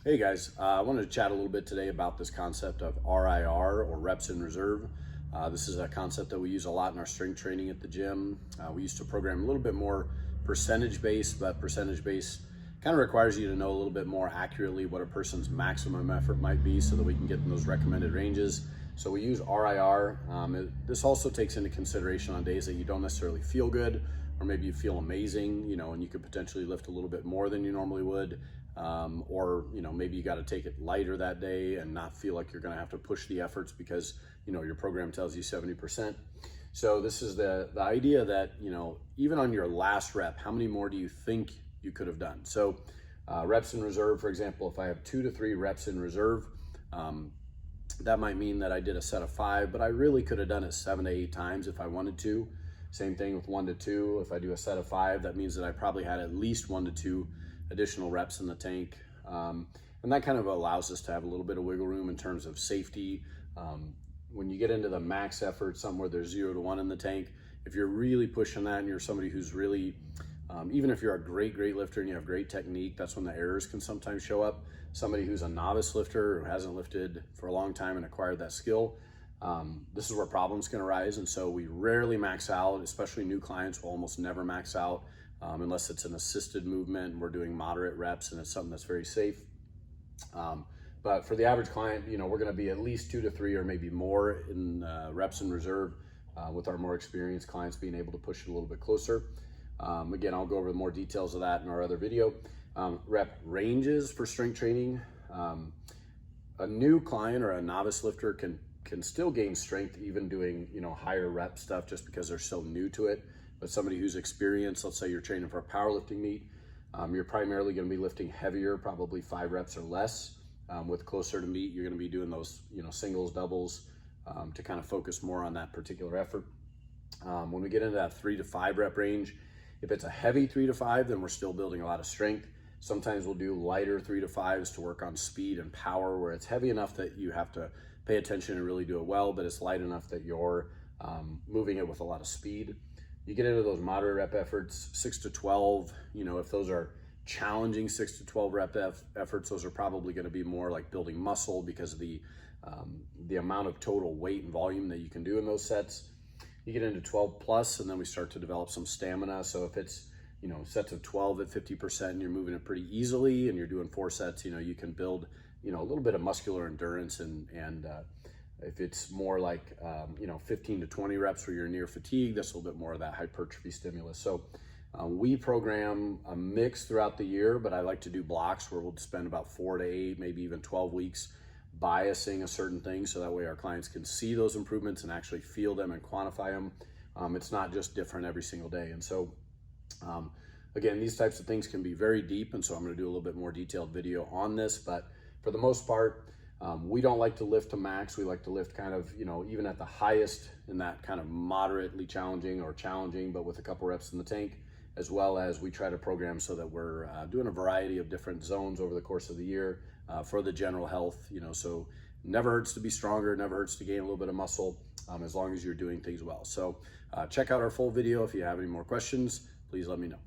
Hey guys, I wanted to chat a little bit today about this concept of RIR, or reps in reserve. This is a concept that we use a lot in our strength training at the gym. We used to program a little bit more percentage based, but percentage based kind of requires you to know a little bit more accurately what a person's maximum effort might be so that we can get in those recommended ranges. So we use RIR. This also takes into consideration on days that you don't necessarily feel good, or maybe you feel amazing, and you could potentially lift a little bit more than you normally would. Or maybe you got to take it lighter that day and not feel like you're going to have to push the efforts because your program tells you 70%. So this is the idea that even on your last rep, how many more do you think you could have done? So reps in reserve, for example, if I have 2 to 3 reps in reserve, that might mean that I did a set of 5, but I really could have done it 7 to 8 times if I wanted to. Same thing with 1 to 2. If I do a set of 5, that means that I probably had at least 1 to 2 additional reps in the tank. And that kind of allows us to have a little bit of wiggle room in terms of safety. When you get into the max effort, somewhere there's 0 to 1 in the tank, if you're really pushing that and you're somebody who's really, even if you're a great lifter and you have great technique, that's when the errors can sometimes show up. Somebody who's a novice lifter who hasn't lifted for a long time and acquired that skill, this is where problems can arise. And so we rarely max out, especially new clients will almost never max out. Unless it's an assisted movement and we're doing moderate reps and it's something that's very safe. But for the average client, we're going to be at least 2 to 3 or maybe more in reps in reserve, with our more experienced clients being able to push it a little bit closer. Again, I'll go over more details of that in our other video. Rep ranges for strength training. A new client or a novice lifter can still gain strength even doing higher rep stuff just because they're so new to it. But somebody who's experienced, let's say you're training for a powerlifting meet, you're primarily going to be lifting heavier, probably 5 reps or less. With closer to meet, you're going to be doing those singles, doubles, to kind of focus more on that particular effort. When we get into that 3 to 5 rep range, if it's a heavy 3 to 5, then we're still building a lot of strength. Sometimes we'll do lighter 3 to 5s to work on speed and power, where it's heavy enough that you have to pay attention and really do it well, but it's light enough that you're moving it with a lot of speed. You get into those moderate rep efforts, 6 to 12, if those are challenging 6 to 12 rep efforts, those are probably going to be more like building muscle because of the amount of total weight and volume that you can do in those sets. You get into 12 plus, and then we start to develop some stamina. So if it's, sets of 12 at 50%, and you're moving it pretty easily and you're doing 4 sets, you can build, a little bit of muscular endurance and if it's more like, 15 to 20 reps where you're near fatigue, that's a little bit more of that hypertrophy stimulus. So we program a mix throughout the year, but I like to do blocks where we'll spend about 4 to 8, maybe even 12 weeks biasing a certain thing. So that way our clients can see those improvements and actually feel them and quantify them. It's not just different every single day. And so, again, these types of things can be very deep. And so I'm going to do a little bit more detailed video on this, but for the most part, we don't like to lift to max. We like to lift kind of, even at the highest in that kind of moderately challenging or challenging, but with a couple reps in the tank, as well as we try to program so that we're doing a variety of different zones over the course of the year for the general health, so never hurts to be stronger, never hurts to gain a little bit of muscle, as long as you're doing things well. So check out our full video. If you have any more questions, please let me know.